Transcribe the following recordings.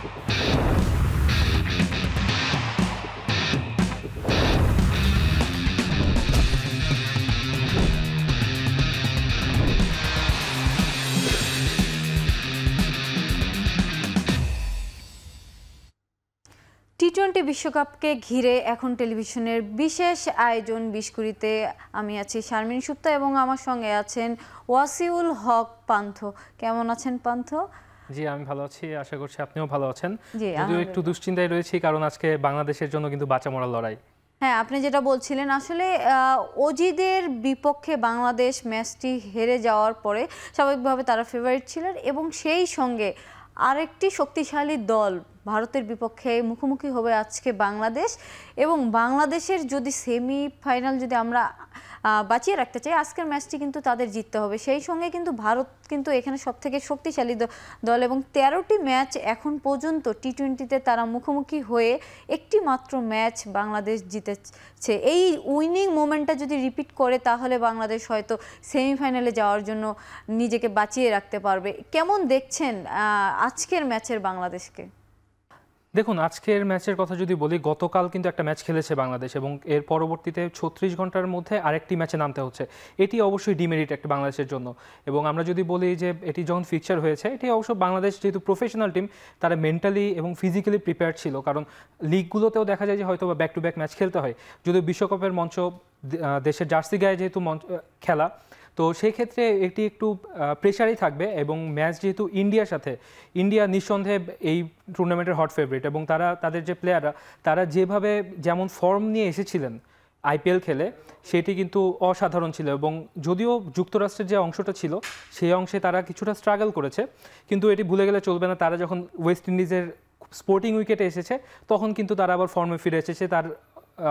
টি-20 বিশ্বকাপকে ঘিরে এখন টেলিভিশনের বিশেষ আয়োজন 20 কুড়িতে। আমি আছি শারমিন সুপ্তা এবং আমার সঙ্গে আছেন ওয়াসিউল হক পান্থ। কেমন আছেন পান্থ? জি, আমি ভালো আছি, আশা করছি আপনিও ভালো আছেন। যদিও একটু দুশ্চিন্তায় রয়েছি, কারণ আজকে বাংলাদেশের জন্য কিন্তু বাঁচা মরার লড়াই। হ্যাঁ, আপনি যেটা বলছিলেন, আসলে অজিদের বিপক্ষে বাংলাদেশ ম্যাচটি হেরে যাওয়ার পরে স্বাভাবিকভাবে তারা ফেভারিট ছিলেন এবং সেই সঙ্গে আরেকটি শক্তিশালী দল ভারতের বিপক্ষে মুখোমুখি হবে আজকে বাংলাদেশ। এবং বাংলাদেশের যদি সেমিফাইনাল যদি আমরা বাঁচিয়ে রাখতে চাই, আজকের ম্যাচটি কিন্তু তাদের জিততে হবে। সেই সঙ্গে কিন্তু ভারত কিন্তু এখানে সবথেকে শক্তিশালী দল এবং 13টি ম্যাচ এখন পর্যন্ত টি-20তে তারা মুখোমুখি হয়ে একটি মাত্র ম্যাচ বাংলাদেশ জিতেছে। এই উইনিং মোমেন্টটা যদি রিপিট করে তাহলে বাংলাদেশ হয়তো সেমিফাইনালে যাওয়ার জন্য নিজেকে বাঁচিয়ে রাখতে পারবে। কেমন দেখছেন আজকের ম্যাচের বাংলাদেশকে? দেখুন, আজকের ম্যাচের কথা যদি বলি, গতকাল কিন্তু একটা ম্যাচ খেলেছে বাংলাদেশ এবং এর পরবর্তীতে 36 ঘন্টার মধ্যে আরেকটি ম্যাচে নামতে হচ্ছে। এটি অবশ্যই ডিমেরিট একটা বাংলাদেশের জন্য। এবং আমরা যদি বলি যে এটি যখন ফিকচার হয়েছে, এটি অবশ্য বাংলাদেশ যেহেতু প্রফেশনাল টিম, তারা মেন্টালি এবং ফিজিক্যালি প্রিপেয়ার ছিল। কারণ লিগগুলোতেও দেখা যায় যে হয়তো ব্যাক টু ব্যাক ম্যাচ খেলতে হয়, যদিও বিশ্বকাপের মঞ্চ দেশের জার্সি গায়ে যেহেতু খেলা, তো সেই ক্ষেত্রে এটি একটু প্রেশারই থাকবে। এবং ম্যাচ যেহেতু ইন্ডিয়ার সাথে, ইন্ডিয়া নিঃসন্দেহে এই টুর্নামেন্টের হট ফেভারিট এবং তাদের যে প্লেয়াররা, তারা যেভাবে যেমন ফর্ম নিয়ে এসেছিলেন আইপিএল খেলে, সেটি কিন্তু অসাধারণ ছিল। এবং যদিও যুক্তরাষ্ট্রের যে অংশটা ছিল সেই অংশে তারা কিছুটা স্ট্রাগল করেছে, কিন্তু এটি ভুলে গেলে চলবে না, তারা যখন ওয়েস্ট ইন্ডিজের স্পোর্টিং উইকেটে এসেছে তখন কিন্তু তারা আবার ফর্মে ফিরে এসেছে।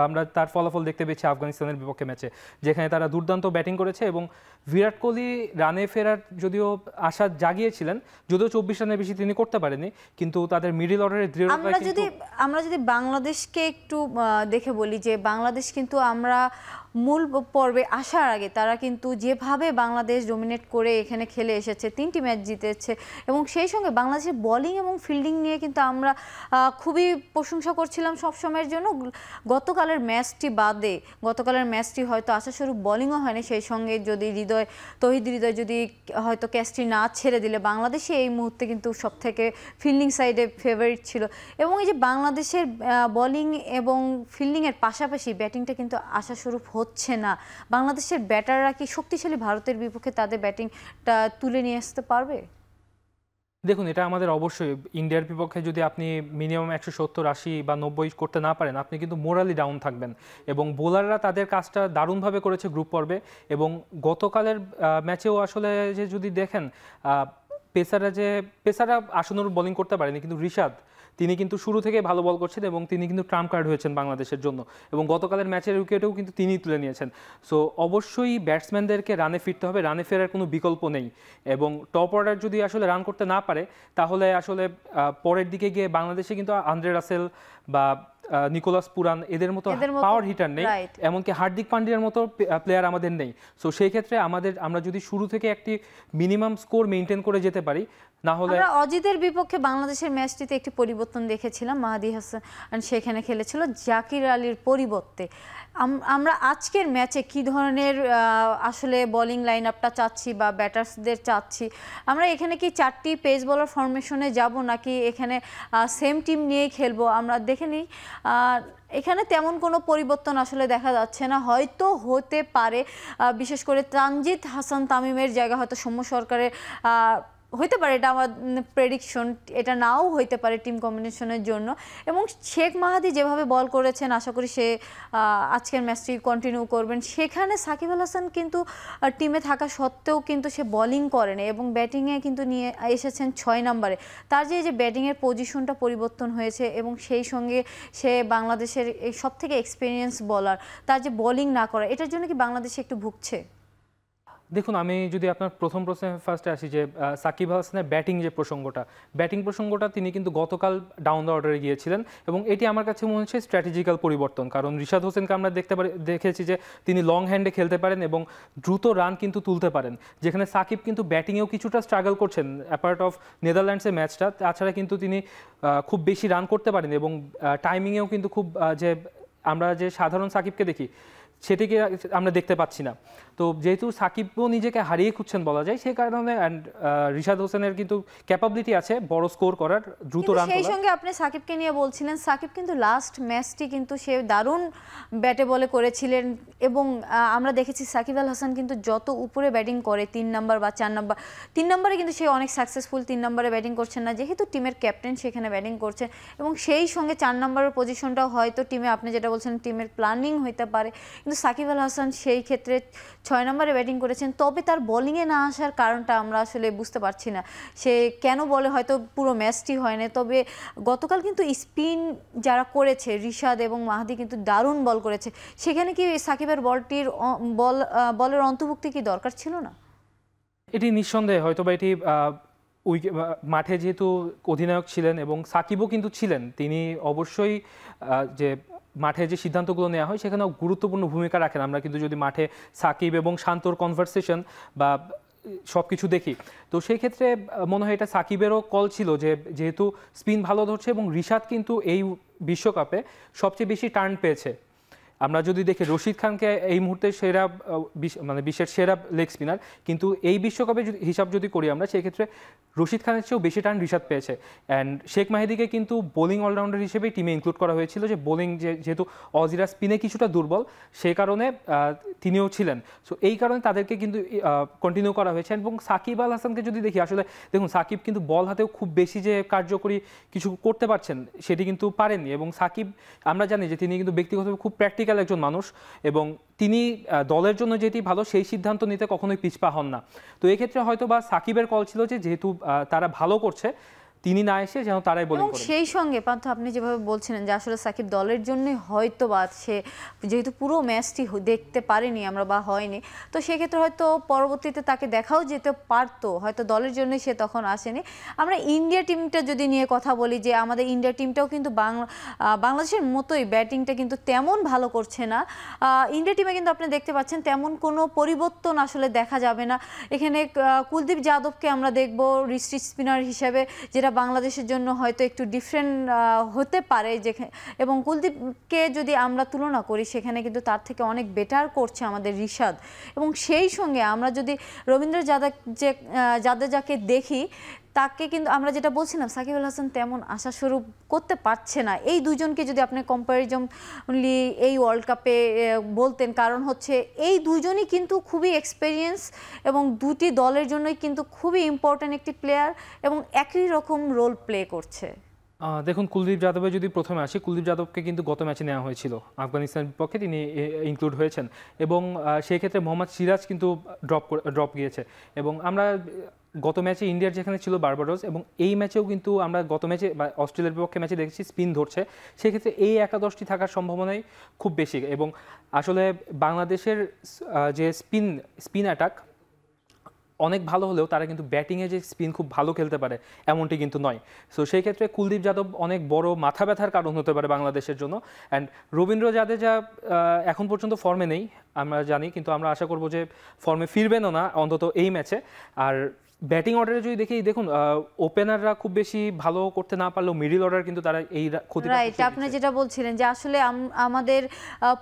আমরা তার ফলাফল দেখতে পেয়েছি আফগানিস্তানের বিপক্ষে ম্যাচে, যেখানে তারা দুর্দান্ত ব্যাটিং করেছে এবং বিরাট কোহলি রানে ফেরার যদিও আশা জাগিয়েছিলেন, যদিও 24 রানের বেশি তিনি করতে পারেনি, কিন্তু তাদের মিডল অর্ডারের দৃঢ়তা। আমরা যদি বাংলাদেশকে একটু দেখে বলি যে বাংলাদেশ কিন্তু আমরা মূল পর্বে আসার আগে তারা কিন্তু যেভাবে বাংলাদেশ ডমিনেট করে এখানে খেলে এসেছে, 3টি ম্যাচ জিতেছে এবং সেই সঙ্গে বাংলাদেশের বোলিং এবং ফিল্ডিং নিয়ে কিন্তু আমরা খুবই প্রশংসা করছিলাম সবসময়ের জন্য। গতকালের ম্যাচটি হয়তো আশাস্বরূপ বোলিংও হয়নি, সেই সঙ্গে যদি তৌহিদ হৃদয় যদি হয়তো ক্যাচটি না ছেড়ে দিলে বাংলাদেশে এই মুহূর্তে কিন্তু সবথেকে ফিল্ডিং সাইডে ফেভারিট ছিল। এবং এই যে বাংলাদেশের বোলিং এবং ফিল্ডিংয়ের পাশাপাশি ব্যাটিংটা কিন্তু আশাস্বরূপ হচ্ছে না। বাংলাদেশের ব্যাটাররা কি শক্তিশালী ভারতের বিপক্ষে তাদের ব্যাটিংটা তুলে নিয়ে আসতে পারবে? দেখুন, এটা আমাদের অবশ্যই ইন্ডিয়ার বিপক্ষে যদি আপনি মিনিমাম 170, 80 বা 90 করতে না পারেন, আপনি কিন্তু মোরালি ডাউন থাকবেন। এবং বোলাররা তাদের কাজটা দারুণভাবে করেছে গ্রুপ পর্বে। এবং গতকালের ম্যাচেও আসলে যে যদি দেখেন, পেসাররা আশানুরূপ বোলিং করতে পারেনি, কিন্তু ঋষাদ তিনি কিন্তু শুরু থেকে ভালো বল করছেন এবং তিনি কিন্তু ট্রাম্প কার্ড হয়েছেন বাংলাদেশের জন্য। এবং গতকালের ম্যাচের উইকেটেও কিন্তু তিনিই তুলে নিয়েছেন। সো অবশ্যই ব্যাটসম্যানদেরকে রানে ফিরতে হবে, রানে ফেরার কোনো বিকল্প নেই। এবং টপ অর্ডার যদি আসলে রান করতে না পারে, তাহলে আসলে পরের দিকে গিয়ে বাংলাদেশে কিন্তু আন্দ্রে রাসেল বা নিকোলাস পুরান এদের মতো পাওয়ার হিটার নেই, এমনকি হার্দিক পান্ডিয়ার মতো প্লেয়ার আমাদের নেই। সো সেই ক্ষেত্রে আমরা যদি শুরু থেকে একটি মিনিমাম স্কোর মেনটেন করে যেতে পারি, না হলে আমরা অজিতের বিপক্ষে বাংলাদেশের ম্যাচটিতে একটি পরিবর্তন দেখেছিলাম, মাহাদি হাসান সেখানে খেলেছিল জাকির আলীর পরিবর্তে। আমরা আজকের ম্যাচে কি ধরনের আসলে বোলিং লাইন আপটা চাচ্ছি বা ব্যাটার্সদের চাচ্ছি? আমরা এখানে কি 4টি পেস বোলার ফরমেশনে যাব নাকি এখানে সেম টিম নিয়েই খেলবো? আমরা দেখে নিই, এখানে তেমন কোনো পরিবর্তন আসলে দেখা যাচ্ছে না। হয়তো হতে পারে বিশেষ করে তানজিদ হাসান তামিমের জায়গা হয়তো সৌম্য সরকারের হইতে পারে, এটা আমার প্রেডিকশন, এটা নাও হইতে পারে টিম কম্বিনেশনের জন্য। এবং শেখ মাহাদি যেভাবে বল করেছেন, আশা করি সে আজকের ম্যাচটি কন্টিনিউ করবেন। সেখানে সাকিব আল হাসান কিন্তু টিমে থাকা সত্ত্বেও কিন্তু সে বোলিং করেনি এবং ব্যাটিংয়ে কিন্তু নিয়ে এসেছেন 6 নম্বরে। তার যে ব্যাটিংয়ের পজিশনটা পরিবর্তন হয়েছে এবং সেই সঙ্গে সে বাংলাদেশের এই সবথেকে এক্সপিরিয়েন্স বোলার, তার যে বোলিং না করা, এটার জন্য কি বাংলাদেশে একটু ভুগছে? দেখুন, আমি যদি আপনার প্রথম প্রশ্নে ফার্স্টে আসি যে সাকিব আল হাসানের ব্যাটিং প্রসঙ্গটা তিনি কিন্তু গতকাল ডাউন দ্য অর্ডারে গিয়েছিলেন এবং এটি আমার কাছে মনে হচ্ছে স্ট্র্যাটেজিক্যাল পরিবর্তন। কারণ রিশাদ হোসেনকে আমরা দেখেছি যে তিনি লং হ্যান্ডে খেলতে পারেন এবং দ্রুত রান কিন্তু তুলতে পারেন, যেখানে সাকিব কিন্তু ব্যাটিংয়েও কিছুটা স্ট্রাগল করছেন অ্যাপার্ট অফ নেদারল্যান্ডসের ম্যাচটা। তাছাড়া কিন্তু তিনি খুব বেশি রান করতে পারেন এবং টাইমিংয়েও কিন্তু খুব যে আমরা যে সাধারণ সাকিবকে দেখি সেটিকে আমরা দেখতে পাচ্ছি না। তো যেহেতু সাকিবও নিজেকে হারিয়ে খুঁজছেন বলা যায়, সেই কারণে অ্যান্ড রিশাদ হোসেনের কিন্তু ক্যাপাবিলিটি আছে বড় স্কোর করার, দ্রুত রান করার। সেই সঙ্গে আপনি সাকিবকে নিয়ে বলছিলেন, সাকিব কিন্তু লাস্ট ম্যাচটি কিন্তু সে দারুণ ব্যাটে বলে করেছিলেন এবং আমরা দেখেছি সাকিব আল হাসান কিন্তু যত উপরে ব্যাটিং করে 3 নম্বর বা 4 নম্বর, 3 নম্বরে কিন্তু সে অনেক সাকসেসফুল, 3 নম্বরে ব্যাটিং করছেন না যেহেতু টিমের ক্যাপ্টেন সেখানে ব্যাটিং করছেন এবং সেই সঙ্গে 4 নম্বরের পজিশনটাও হয়তো টিমে আপনি যেটা বলছেন টিমের প্ল্যানিং হইতে পারে, কিন্তু সাকিব আল হাসান সেই ক্ষেত্রে 6 নম্বরে ব্যাটিং করেছেন। তবে তার বোলিংয়ে না আসার কারণটা আমরা আসলে বুঝতে পারছি না, সে কেন বলে হয়তো পুরো ম্যাচটি হয় না। তবে গতকাল কিন্তু স্পিন যারা করেছে রিশাদ এবং মাহদি কিন্তু দারুণ বল করেছে, সেখানে কি সাকিবের বলের অন্তর্ভুক্তি কি দরকার ছিল না? এটি নিঃসন্দেহে হয়তো বা এটি মাঠে যেহেতু অধিনায়ক ছিলেন এবং সাকিবও কিন্তু ছিলেন, তিনি অবশ্যই যে মাঠে যে সিদ্ধান্তগুলো নেওয়া হয় সেখানেও গুরুত্বপূর্ণ ভূমিকা রাখেন। আমরা কিন্তু যদি মাঠে সাকিব এবং শান্তর কনভারসেশন বা সব কিছু দেখি, তো সেই ক্ষেত্রে মনে হয় এটা সাকিবেরও কল ছিল যে যেহেতু স্পিন ভালো ধরছে এবং রিশাদ কিন্তু এই বিশ্বকাপে সবচেয়ে বেশি টার্ন পেয়েছে। আমরা যদি দেখি রশিদ খানকে এই মুহূর্তে সেরা মানে বিশ্বের সেরা লেগ স্পিনার, কিন্তু এই বিশ্বকাপে হিসাব যদি করি আমরা সেক্ষেত্রে রশিদ খানের চেয়েও বেশি টার্ন রিশাদ পেয়েছে। অ্যান্ড শেখ মাহিদিকে কিন্তু বোলিং অলরাউন্ডার হিসেবেই টিমে ইনক্লুড করা হয়েছিল, যে বোলিং যেহেতু অজিরা স্পিনে কিছুটা দুর্বল সেই কারণে তিনিও ছিলেন। সো এই কারণে তাদেরকে কিন্তু কন্টিনিউ করা হয়েছে। এবং সাকিব আল হাসানকে যদি দেখি, আসলে দেখুন সাকিব কিন্তু বল হাতেও খুব বেশি যে কার্যকরী কিছু করতে পারছেন সেটি কিন্তু পারেননি। এবং সাকিব আমরা জানি যে তিনি কিন্তু ব্যক্তিগতভাবে খুব প্র্যাকটিক্যাল একজন মানুষ এবং তিনি দলের জন্য যেটি ভালো সেই সিদ্ধান্ত নিতে কখনোই পিছপা হন না। তো এই ক্ষেত্রে হয়তো বা সাকিবের কল ছিল যে যেহেতু তারা ভালো করছে তিনি না এসে যেন তারাই বোলিং করেন। সেই সঙ্গে পান্থ আপনি যেভাবে বলছিলেন যে আসলে সাকিব দলের জন্যই হয়তো বা সে যেহেতু পুরো ম্যাচটি দেখতে পারেনি আমরা বা হয়নি, তো সেক্ষেত্রে হয়তো পরবর্তীতে তাকে দেখাও যেতে পারতো, হয়তো দলের জন্যই সে তখন আসেনি। আমরা ইন্ডিয়া টিমটা যদি নিয়ে কথা বলি, যে আমাদের ইন্ডিয়া টিমটাও কিন্তু বাংলাদেশের মতোই ব্যাটিংটা কিন্তু তেমন ভালো করছে না। ইন্ডিয়া টিমে কিন্তু আপনি দেখতে পাচ্ছেন তেমন কোনো পরিবর্তন আসলে দেখা যাবে না। এখানে কুলদীপ যাদবকে আমরা দেখব রিস্ট্রিট স্পিনার হিসেবে, যেটা বাংলাদেশের জন্য হয়তো একটু ডিফারেন্ট হতে পারে। এবং কুলদীপকে যদি আমরা তুলনা করি সেখানে কিন্তু তার থেকে অনেক বেটার করছে আমাদের রিশাদ। এবং সেই সঙ্গে আমরা যদি রবীন্দ্র জাদেজাকে দেখি, তাকে কিন্তু আমরা যেটা বলছিলাম সাকিব আল হাসান তেমন আশা শুরু করতে পারছে না। এই দুজনকে যদি আপনি কম্পারিজনলি এই ওয়ার্ল্ড কাপে বলতেন, কারণ হচ্ছে এই দুজনই কিন্তু খুবই এক্সপেরিয়েন্স এবং দুটি দলের জন্যই কিন্তু খুবই ইম্পর্ট্যান্ট একটি প্লেয়ার এবং একই রকম রোল প্লে করছে। দেখুন, কুলদীপ যাদবের যদি প্রথমে আসি, কুলদীপ যাদবকে কিন্তু গত ম্যাচে নেওয়া হয়েছিল আফগানিস্তানের বিপক্ষে, তিনি ইনক্লুড হয়েছেন এবং সেই ক্ষেত্রে মোহাম্মদ সিরাজ কিন্তু ড্রপ গিয়েছে। এবং আমরা গত ম্যাচে ইন্ডিয়ার যেখানে ছিল বার্বাডোস, এবং এই ম্যাচেও কিন্তু আমরা গত ম্যাচে বা অস্ট্রেলিয়ার বিপক্ষে ম্যাচে দেখেছি স্পিন ধরছে, সেক্ষেত্রে এই একাদশটি থাকার সম্ভাবনাই খুব বেশি। এবং আসলে বাংলাদেশের যে স্পিন অ্যাটাক অনেক ভালো হলেও তারা কিন্তু ব্যাটিংয়ে যে স্পিন খুব ভালো খেলতে পারে এমনটি কিন্তু নয়। সো সেই ক্ষেত্রে কুলদীপ যাদব অনেক বড় মাথা ব্যথার কারণ হতে পারে বাংলাদেশের জন্য। অ্যান্ড রবীন্দ্র জাদেজা এখন পর্যন্ত ফর্মে নেই আমরা জানি, কিন্তু আমরা আশা করব যে ফর্মে ফিরবেনও না অন্তত এই ম্যাচে। আর ব্যাটিং অর্ডারে যদি দেখি, দেখুন ওপেনাররা খুব বেশি ভালো করতে না পারলেও মিডল অর্ডার কিন্তু তারা এই ক্ষতি। রাইট, আপনি যেটা বলছিলেন যে আসলে আমাদের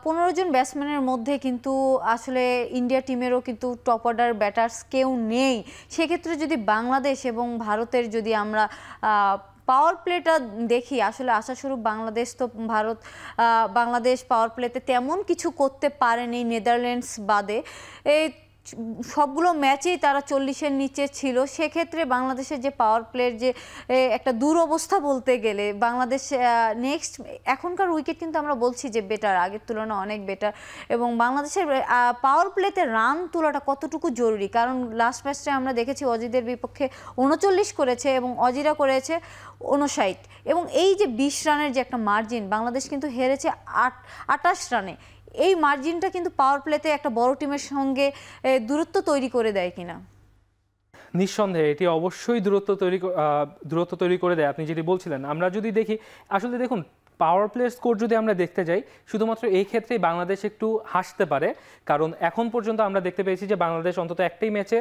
15 জন ব্যাটসম্যানের মধ্যে কিন্তু আসলে ইন্ডিয়া টিমেরও কিন্তু টপ অর্ডার ব্যাটার্স কেউ নেই। সেক্ষেত্রে যদি বাংলাদেশ এবং ভারতের যদি আমরা পাওয়ার প্লেটা দেখি, আসলে আশাস্বরূপ বাংলাদেশ পাওয়ার প্লেতে তেমন কিছু করতে পারেনি নেদারল্যান্ডস বাদে। এই সবগুলো ম্যাচেই তারা 40-এর নিচে ছিল। সেক্ষেত্রে বাংলাদেশের যে পাওয়ার প্লের যে একটা দুরবস্থা বলতে গেলে, বাংলাদেশ নেক্সট এখনকার উইকেট কিন্তু আমরা বলছি যে বেটার, আগের তুলনায় অনেক বেটার। এবং বাংলাদেশের পাওয়ার প্লেতে রান তোলাটা কতটুকু জরুরি, কারণ লাস্ট ম্যাচটা আমরা দেখেছি অজিদের বিপক্ষে 39 করেছে এবং অজিরা করেছে 59, এবং এই যে 20 রানের যে একটা মার্জিন, বাংলাদেশ কিন্তু হেরেছে 28 রানে। এই মার্জিনটা কিন্তু পাওয়ার প্লেতে একটা বড় টিমের সঙ্গে দূরত্ব তৈরি করে দেয় কিনা? নিঃসন্দেহে এটি অবশ্যই দূরত্ব তৈরি করে দেয়। আপনি যেটি বলছিলেন, আমরা যদি দেখি আসলে দেখুন পাওয়ার প্লে স্কোর যদি আমরা দেখতে যাই, শুধুমাত্র এই ক্ষেত্রেই বাংলাদেশ একটু হাসতে পারে, কারণ এখন পর্যন্ত আমরা দেখতে পেয়েছি যে বাংলাদেশ অন্তত একটাই ম্যাচে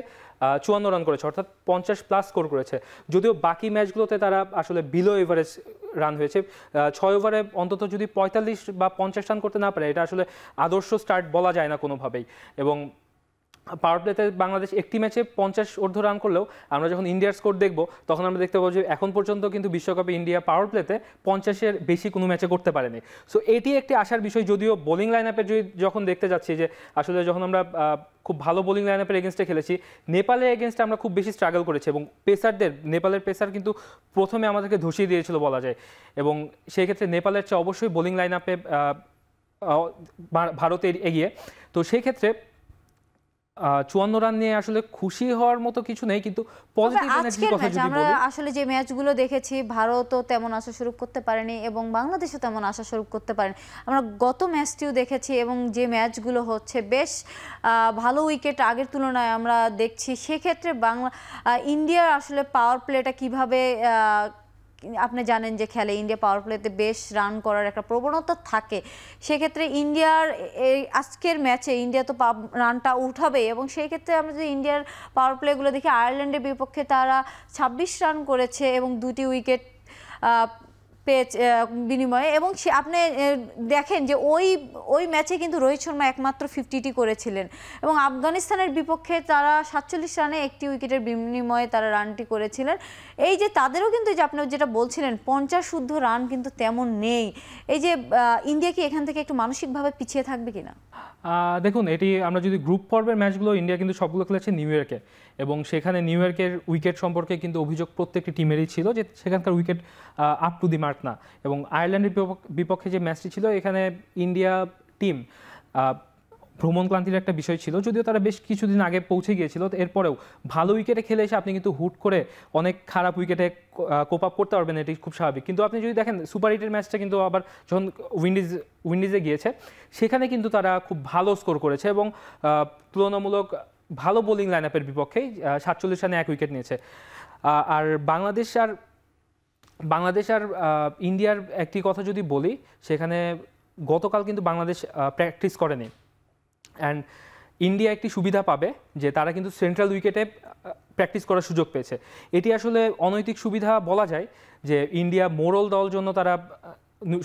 54 রান করেছে, অর্থাৎ 50+ স্কোর করেছে। যদিও বাকি ম্যাচগুলোতে তারা আসলে বিলো এভারেজ রান হয়েছে। 6 ওভারে অন্তত যদি 45 বা 50 রান করতে না পারে, এটা আসলে আদর্শ স্টার্ট বলা যায় না কোনোভাবেই। এবং পাওয়ার প্লেতে বাংলাদেশ একটি ম্যাচে 50 ঊর্ধ্ব রান করলেও আমরা যখন ইন্ডিয়ার স্কোর দেখব, তখন আমরা দেখতে পাবো যে এখন পর্যন্ত কিন্তু বিশ্বকাপে ইন্ডিয়া পাওয়ার প্লেতে 50-এর বেশি কোনো ম্যাচে করতে পারেনি। সো এটি একটি আশার বিষয়। যদিও বোলিং লাইন আপের যখন দেখতে যাচ্ছি, যে আসলে যখন আমরা খুব ভালো বোলিং লাইন আপের এগেনস্টে খেলেছি, নেপালের এগেনস্টে আমরা খুব বেশি স্ট্রাগল করেছি, এবং নেপালের পেসার কিন্তু প্রথমে আমাদেরকে ধসিয়ে দিয়েছিল বলা যায়। এবং সেই ক্ষেত্রে নেপালের চেয়ে অবশ্যই বোলিং লাইন আপে ভারতের এগিয়ে। তো সেই ক্ষেত্রে 54 রান নিয়ে আসলে খুশি হওয়ার মতো কিছু নেই, কিন্তু পজিটিভ এনার্জির কথা যদি আমরা বলি, আসলে যে ম্যাচগুলো দেখেছি, ভারতও তেমন আশাস্বরূপ করতে পারেনি এবং বাংলাদেশও তেমন আশাস্বরূপ করতে পারেনি। আমরা গত ম্যাচটিও দেখেছি এবং যে ম্যাচগুলো হচ্ছে বেশ ভালো উইকেট আগের তুলনায় আমরা দেখছি। সেক্ষেত্রে ইন্ডিয়ার আসলে পাওয়ার প্লেটা কিভাবে, আপনি জানেন যে খেলে ইন্ডিয়া পাওয়ার প্লেতে বেশ রান করার একটা প্রবণতা থাকে। সেক্ষেত্রে ইন্ডিয়ার এই আজকের ম্যাচে ইন্ডিয়া তো রানটা উঠাবে, এবং সেই ক্ষেত্রে আমরা যদি ইন্ডিয়ার পাওয়ার প্লেগুলো দেখি, আয়ারল্যান্ডের বিপক্ষে তারা 26 রান করেছে এবং 2টি উইকেট বিনিময়ে। এবং আপনি দেখেন যে ওই ম্যাচে কিন্তু রোহিত শর্মা একমাত্র 50টি করেছিলেন, এবং আফগানিস্তানের বিপক্ষে তারা 47 রানে 1টি উইকেটের বিনিময়ে তারা রানটি করেছিলেন। এই যে তাদেরও কিন্তু, যে আপনি যেটা বলছিলেন 50 শুদ্ধ রান কিন্তু তেমন নেই। এই যে ইন্ডিয়া কি এখান থেকে একটু মানসিকভাবে পিছিয়ে থাকবে কিনা? দেখুন, এটি আমরা যদি গ্রুপ পর্বের ম্যাচগুলো, ইন্ডিয়া কিন্তু সবগুলো খেলেছে নিউ ইয়র্কে, এবং সেখানে নিউ ইয়র্কের উইকেট সম্পর্কে কিন্তু অভিযোগ প্রত্যেকটি টিমেরই ছিল যে সেখানকার wicket up to the mark না। এবং আয়ারল্যান্ডের বিপক্ষে যে ম্যাচটি ছিল, এখানে ইন্ডিয়া টিম ভ্রমণ ক্লান্তির একটা বিষয় ছিল, যদিও তারা বেশ কিছুদিন আগে পৌঁছে গিয়েছিল। এরপরেও ভালো উইকেটে খেলে এসে আপনি কিন্তু হুট করে অনেক খারাপ উইকেটে কোপ আপ করতে পারবেন, এটি খুব স্বাভাবিক। কিন্তু আপনি যদি দেখেন সুপার 8-এর ম্যাচটা কিন্তু আবার যখন উইন্ডিজে গিয়েছে, সেখানে কিন্তু তারা খুব ভালো স্কোর করেছে এবং তুলনামূলক ভালো বোলিং লাইন আপের বিপক্ষে 47 রানে 1 উইকেট নিয়েছে। আর বাংলাদেশ আর ইন্ডিয়ার একটি কথা যদি বলি, সেখানে গতকাল কিন্তু বাংলাদেশ প্র্যাকটিস করেনি। অ্যান্ড ইন্ডিয়া একটি সুবিধা পাবে যে তারা কিন্তু সেন্ট্রাল উইকেটে প্র্যাকটিস করার সুযোগ পেয়েছে। এটি আসলে অনৈতিক সুবিধা বলা যায়, যে ইন্ডিয়া মোড়ল দল জন্য তারা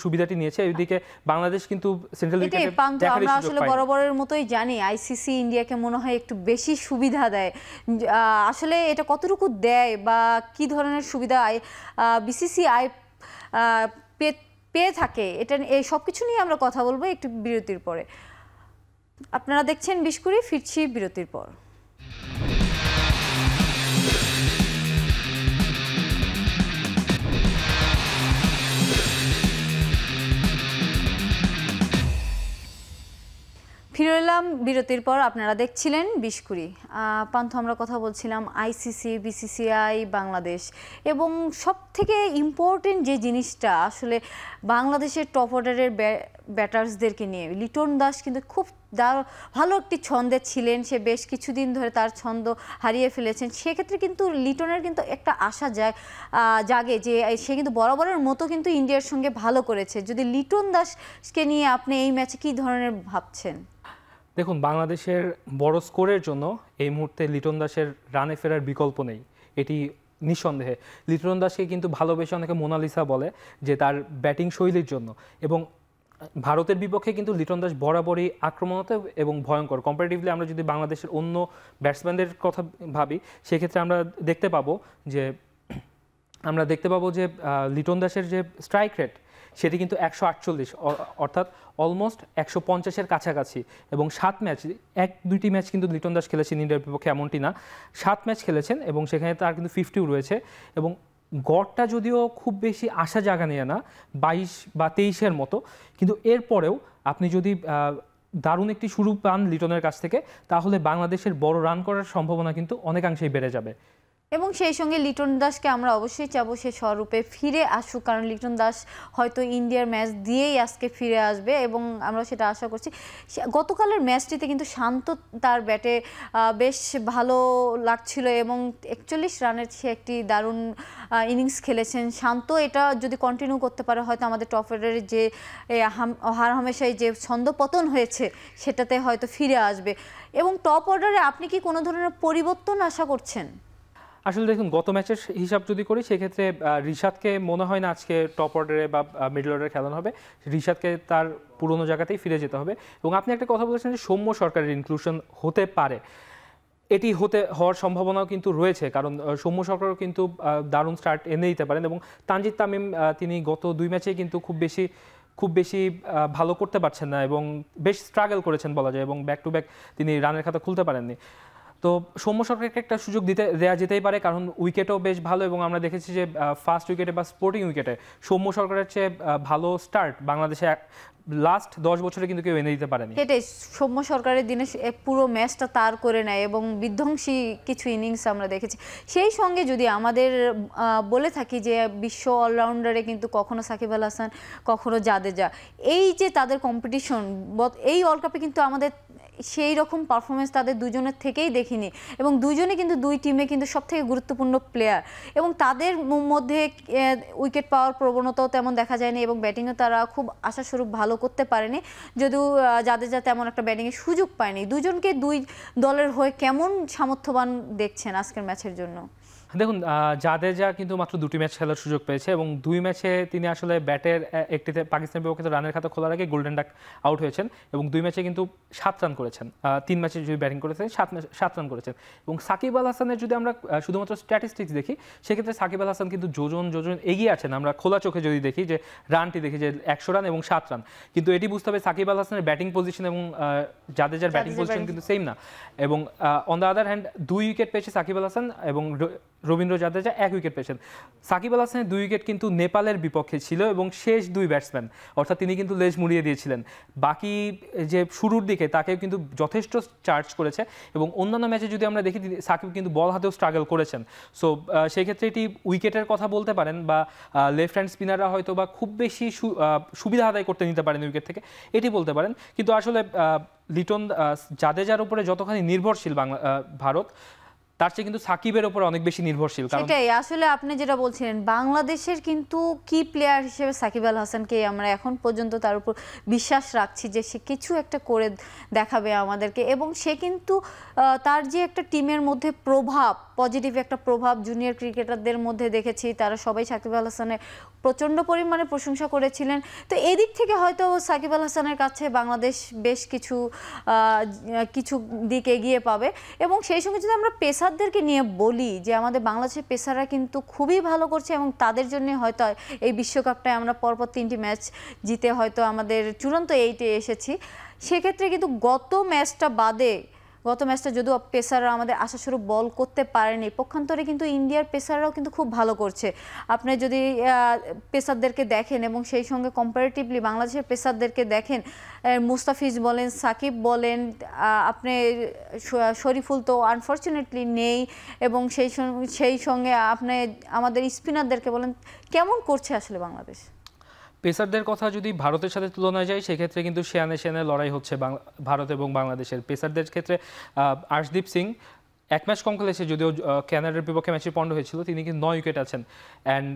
সুবিধাটি নিয়েছে। এদিকে বাংলাদেশ কিন্তু সেন্ট্রাল উইকেটে আমরা আসলে বরাবরের মতোই জানি আইসিসি ইন্ডিয়াকে মনে হয় একটু বেশি সুবিধা দেয়। আসলে এটা কতটুকু দেয় বা কি ধরনের সুবিধা বিসিসিআই পেয়ে থাকে, এটা এই সব কিছু নিয়ে আমরা কথা বলবো একটু বিরতির পরে। আপনারা দেখছেন 20 ফিরছি বিরতির পর। ফিরে এলাম বিরতির পর। আপনারা দেখছিলেন 20 পান্থ, আমরা কথা বলছিলাম আইসিসি, বিসিসিআই, বাংলাদেশ, এবং সব থেকে ইম্পর্টেন্ট যে জিনিসটা আসলে বাংলাদেশের টপ অর্ডারের ব্যাটার্সদেরকে নিয়ে। লিটন দাস কিন্তু খুব ভালো একটি ছন্দে ছিলেন, সে বেশ কিছুদিন ধরে তার ছন্দ হারিয়ে ফেলেছেন। সেক্ষেত্রে কিন্তু লিটনের কিন্তু একটা আশা জাগে যে সে কিন্তু বরাবরের মতো কিন্তু ইন্ডিয়ার সঙ্গে ভালো করেছে। যদি লিটন দাসকে নিয়ে আপনি এই ম্যাচে কী ধরনের ভাবছেন? দেখুন, বাংলাদেশের বড় স্কোরের জন্য এই মুহূর্তে লিটন দাসের রানে ফেরার বিকল্প নেই, এটি নিঃসন্দেহে। লিটন দাসকে কিন্তু ভালোবেসে অনেকে মোনালিসা বলে, যে তার ব্যাটিং শৈলীর জন্য। এবং ভারতের বিপক্ষে কিন্তু লিটন দাস বরাবরই আক্রমণাত্মক এবং ভয়ঙ্কর। কম্পারেটিভলি আমরা যদি বাংলাদেশের অন্য ব্যাটসম্যানদের কথা ভাবি, সেক্ষেত্রে আমরা দেখতে পাবো যে লিটন দাসের যে স্ট্রাইক রেট, সেটি কিন্তু 148, অর্থাৎ অলমোস্ট 150-এর কাছাকাছি। এবং 7 ম্যাচ, 1-2টি ম্যাচ কিন্তু লিটন দাস খেলেছেন ইন্ডিয়ার বিপক্ষে, এমনটি না, 7 ম্যাচ খেলেছেন এবং সেখানে তার কিন্তু 50 রয়েছে। এবং গড়টা যদিও খুব বেশি আশা জাগা নিয়ে না, 22 বা 23-এর মতো, কিন্তু এরপরেও আপনি যদি দারুণ একটি শুরু পান লিটনের কাছ থেকে, তাহলে বাংলাদেশের বড় রান করার সম্ভাবনা কিন্তু অনেকাংশেই বেড়ে যাবে। এবং সেই সঙ্গে লিটন দাসকে আমরা অবশ্যই চাবো সে স্বরূপে ফিরে আসুক, কারণ লিটন দাস হয়তো ইন্ডিয়ার ম্যাচ দিয়েই আজকে ফিরে আসবে এবং আমরা সেটা আশা করছি। গতকালের ম্যাচটিতে কিন্তু শান্ত তার ব্যাটে বেশ ভালো লাগছিল এবং 41 রানের সে একটি দারুণ ইনিংস খেলেছেন শান্ত। এটা যদি কন্টিনিউ করতে পারে হয়তো আমাদের টপ অর্ডারের যে হামেশাই যে ছন্দপতন হয়েছে সেটাতে হয়তো ফিরে আসবে। এবং টপ অর্ডারে আপনি কি কোনো ধরনের পরিবর্তন আশা করছেন? আসলে দেখুন, গত ম্যাচের হিসাব যদি করি সেক্ষেত্রে রিশাদকে মনে হয় না আজকে টপ অর্ডারে বা মিডল অর্ডারে খেলানো হবে। রিশাদকে তার পুরনো জায়গাতেই ফিরে যেতে হবে। এবং আপনি একটা কথা বলেছেন যে সৌম্য সরকারের ইনক্লুশন হতে পারে, এটি হওয়ার সম্ভাবনাও কিন্তু রয়েছে, কারণ সৌম্য সরকারও কিন্তু দারুণ স্টার্ট এনে দিতে পারেন। এবং তানজিদ তামিম তিনি গত 2 ম্যাচেই কিন্তু খুব বেশি ভালো করতে পারছেন না এবং বেশ স্ট্রাগল করেছেন বলা যায়, এবং ব্যাক টু ব্যাক তিনি রানের খাতা খুলতে পারেননি। তো সৌম্য সরকারকে একটা সুযোগ দেওয়া যেতেই পারে, কারণ উইকেটও বেশ ভালো এবং আমরা দেখেছি যে ফার্স্ট উইকেটে বা স্পোর্টিং উইকেটে সৌম্য সরকারের চেয়ে ভালো স্টার্ট বাংলাদেশে লাস্ট 10 বছরে কিন্তু কেউ এনে দিতে পারেনি। সেটাই, সৌম্য সরকারের দিনে পুরো ম্যাচটা তার করে নেয় এবং বিধ্বংসী কিছু ইনিংস আমরা দেখেছি। সেই সঙ্গে যদি আমাদের বলে থাকি যে বিশ্ব অলরাউন্ডারে কিন্তু কখনো সাকিব আল হাসান কখনো জাদেজা, এই যে তাদের কম্পিটিশন এই ওয়ার্ল্ড কাপে কিন্তু আমাদের সেই রকম পারফরমেন্স তাদের দুজনের থেকেই দেখিনি এবং দুজনে কিন্তু দুই টিমে কিন্তু সবথেকে গুরুত্বপূর্ণ প্লেয়ার এবং তাদের মধ্যে উইকেট পাওয়ার প্রবণতাও তেমন দেখা যায়নি এবং ব্যাটিংও তারা খুব আশাস্বরূপ ভালো করতে পারেনি, যদিও জাদেজা তেমন একটা ব্যাটিংয়ের সুযোগ পায়নি। দুজনকে দুই দলের হয়ে কেমন সামর্থ্যবান দেখছেন আজকের ম্যাচের জন্য? দেখুন, জাদেজা কিন্তু মাত্র 2টি ম্যাচ খেলার সুযোগ পেয়েছে এবং 2 ম্যাচে তিনি আসলে ব্যাটের একটিতে পাকিস্তানের বিপক্ষে রানের খাতা খোলার আগে গোল্ডেন ডাক আউট হয়েছেন এবং 2 ম্যাচে কিন্তু 7 রান করেছেন। 3 ম্যাচে যদি ব্যাটিং করেছেন 7 রান করেছেন। এবং সাকিব আল হাসানের যদি আমরা শুধুমাত্র স্ট্যাটিস্টিক্স দেখি সেক্ষেত্রে সাকিব আল হাসান কিন্তু যোজন এগিয়ে আছেন। আমরা খোলা চোখে যদি দেখি যে রানটি দেখি যে 100 রান এবং 7 রান, কিন্তু এটি বুঝতে হবে সাকিব আল হাসানের ব্যাটিং পজিশন এবং জাদেজার ব্যাটিং পজিশন কিন্তু সেম না। এবং on the other hand 2 wicket পেয়েছে সাকিব আল হাসান এবং রবীন্দ্র জাদেজা 1 উইকেট পেয়েছেন। সাকিব আল হাসানের 2 উইকেট কিন্তু নেপালের বিপক্ষে ছিল এবং শেষ 2 ব্যাটসম্যান অর্থাৎ তিনি কিন্তু লেজ মুড়িয়ে দিয়েছিলেন। বাকি যে শুরুর দিকে তাকেও কিন্তু যথেষ্ট চার্জ করেছে এবং অন্যান্য ম্যাচে যদি আমরা দেখি সাকিব কিন্তু বল হাতেও স্ট্রাগল করেছেন। সো সেই ক্ষেত্রে এটি উইকেটের কথা বলতে পারেন বা লেফট হ্যান্ড স্পিনাররা হয়তো বা খুব বেশি সুবিধা আদায় করতে নিতে পারেন উইকেট থেকে, এটি বলতে পারেন। কিন্তু আসলে লিটন জাদেজার উপরে যতখানি নির্ভরশীল ভারত, তার চেয়ে কিন্তু সাকিবের উপর অনেক বেশি নির্ভরশীল। সেটাই, আসলে আপনি যেটা বলছিলেন বাংলাদেশের কিন্তু কি প্লেয়ার হিসেবে সাকিব আল হাসানকে আমরা এখন পর্যন্ত তার উপর বিশ্বাস রাখছি যে সে কিছু একটা করে দেখাবে আমাদেরকে এবং সে কিন্তু তার যে একটা টিমের মধ্যে প্রভাব, পজিটিভ একটা প্রভাব জুনিয়র ক্রিকেটারদের মধ্যে দেখেছি, তারা সবাই সাকিব আল হাসানের প্রচণ্ড পরিমাণে প্রশংসা করেছিলেন। তো এদিক থেকে হয়তো সাকিব আল হাসানের কাছে বাংলাদেশ বেশ কিছু দিক এগিয়ে পাবে। এবং সেই সঙ্গে যদি আমরা পেসারদেরকে নিয়ে বলি যে আমাদের বাংলাদেশের পেসাররা কিন্তু খুবই ভালো করছে এবং তাদের জন্য হয়তো এই বিশ্বকাপটায় আমরা পরপর 3টি ম্যাচ জিতে হয়তো আমাদের চূড়ান্ত 8-এ এসেছি। সেক্ষেত্রে কিন্তু গত ম্যাচটা যদিও পেসাররা আমাদের আশাস্বরূপ বল করতে পারেনি, পক্ষান্তরে কিন্তু ইন্ডিয়ার পেসাররাও কিন্তু খুব ভালো করছে। আপনি যদি পেসারদেরকে দেখেন এবং সেই সঙ্গে কম্পারেটিভলি বাংলাদেশের পেসারদেরকে দেখেন, মুস্তাফিজ বলেন, সাকিব বলেন, আপনি শরীফুল তো আনফর্চুনেটলি নেই এবং সেই সঙ্গে আপনি আমাদের স্পিনারদেরকে বলেন, কেমন করছে আসলে বাংলাদেশ? পেসারদের কথা যদি ভারতের সাথে তুলনা যায় সেক্ষেত্রে কিন্তু সেয়ানে লড়াই হচ্ছে ভারত এবং বাংলাদেশের। পেসারদের ক্ষেত্রে আর্শদীপ সিং 1 ম্যাচ কম খেলেছে, যদিও কানাডার বিপক্ষে ম্যাচে পণ্ড হয়েছিল, তিনি কিন্তু 9 উইকেট আছেন। অ্যান্ড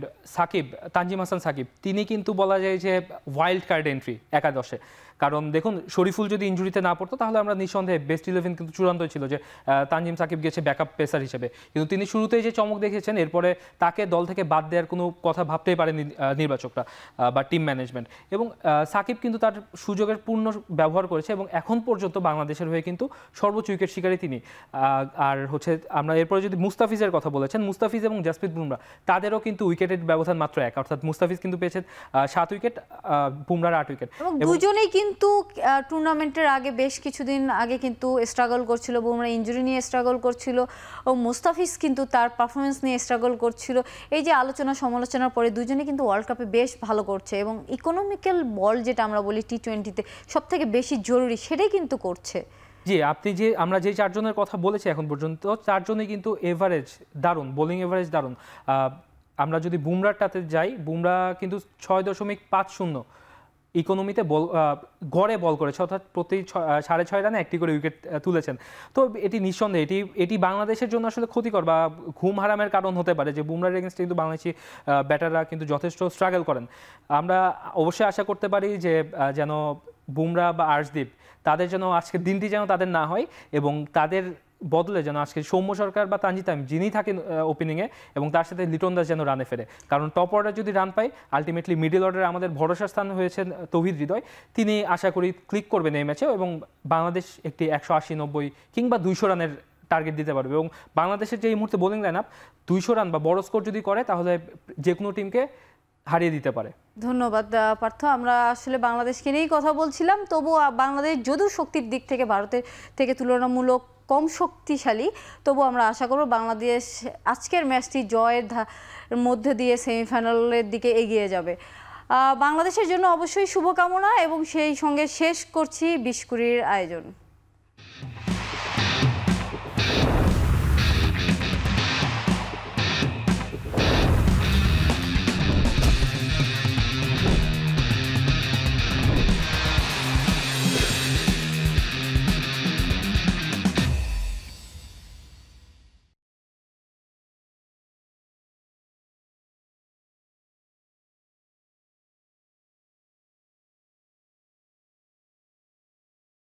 তানজিম হাসান সাকিব তিনি কিন্তু বলা যায় যে ওয়াইল্ড কার্ড এন্ট্রি একাদশে। কারণ দেখুন, শরীফুল যদি ইনজুরিতে না পড়তো তাহলে আমরা নিঃসন্দেহে বেস্ট 11 কিন্তু চূড়ান্ত ছিল যে তানজিম সাকিব গেছে ব্যাকআপ পেসার হিসেবে, কিন্তু তিনি শুরুতেই যে চমক দেখিয়েছেন এরপরে তাকে দল থেকে বাদ দেওয়ার কোনো কথা ভাবতেই পারেনি নির্বাচকরা বা টিম ম্যানেজমেন্ট। এবং সাকিব কিন্তু তার সুযোগের পূর্ণ ব্যবহার করেছে এবং এখন পর্যন্ত বাংলাদেশের হয়ে কিন্তু সর্বোচ্চ উইকেট শিকারী তিনি। আর হচ্ছে আমরা এরপরে যদি মুস্তাফিজের কথা বলেছেন, মুস্তাফিজ এবং জাসপ্রীত বুমরা তাদেরও কিন্তু উইকেটের ব্যবধান মাত্র 1, অর্থাৎ মুস্তাফিজ কিন্তু পেয়েছেন 7 উইকেট, বুমরার 8 উইকেট। এবং দুজনেই কিন্তু টুর্নামেন্টের আগে বেশ কিছুদিন আগে কিন্তু স্ট্রাগল করছিল, বুমরা ইনজুরি নিয়ে স্ট্রাগল করছিল ও মুস্তাফিজ কিন্তু তার পারফরমেন্স নিয়ে স্ট্রাগল করছিল। এই যে আলোচনা সমালোচনার পরে দুজনে কিন্তু ওয়ার্ল্ড কাপে বেশ ভালো করছে এবং ইকোনমিক্যাল বল যেটা আমরা বলি T20-তে সবথেকে বেশি জরুরি সেটাই কিন্তু করছে। জি, আপনি যে আমরা যে চারজনের কথা বলেছি এখন পর্যন্ত চারজনই কিন্তু এভারেজ দারুণ, বোলিং এভারেজ দারুণ। আমরা যদি বুমরাটাতে যাই, বুমরা কিন্তু 6.50 ইকোনমিতে বল গড়ে বল করেছে, অর্থাৎ প্রতি 6.5 রানে একটি করে উইকেট তুলেছেন। তো এটি নিঃসন্দেহে এটি বাংলাদেশের জন্য আসলে ক্ষতিকর বা ঘুম হারামের কারণ হতে পারে যে বুমরার এগেনস্টে কিন্তু বাংলাদেশি ব্যাটাররা কিন্তু যথেষ্ট স্ট্রাগল করেন। আমরা অবশ্যই আশা করতে পারি যে যেন বুমরা বা আর্শদীপ তাদের যেন আজকের দিনটি যেন তাদের না হয় এবং তাদের বদলে যেন আজকে সৌম্য সরকার বা তানজিদ তামিম যিনি থাকেন ওপেনিংয়ে এবং তার সাথে লিটন দাস যেন রানে ফেরে, কারণ টপ অর্ডার যদি রান পায় আলটিমেটলি মিডল অর্ডারে আমাদের ভরসার স্থান হয়েছেন তৌহিদ হৃদয়, তিনি আশা করি ক্লিক করবেন এই ম্যাচে এবং বাংলাদেশ একটি 180-90 কিংবা 200 রানের টার্গেট দিতে পারবে। এবং বাংলাদেশের যে এই মুহূর্তে বোলিং লাইন আপ 200 রান বা বড় স্কোর যদি করে তাহলে যে কোনো টিমকে হারিয়ে দিতে পারে। ধন্যবাদ পার্থ। আমরা আসলে বাংলাদেশকে নিয়েই কথা বলছিলাম, তবু বাংলাদেশ যদিও শক্তির দিক থেকে ভারতের থেকে তুলনামূলক কম শক্তিশালী, তবু আমরা আশা করব বাংলাদেশ আজকের ম্যাচটি জয়ের মধ্যে দিয়ে সেমিফাইনালের দিকে এগিয়ে যাবে। বাংলাদেশের জন্য অবশ্যই শুভকামনা এবং সেই সঙ্গে শেষ করছি 20 কুড়ির আয়োজন।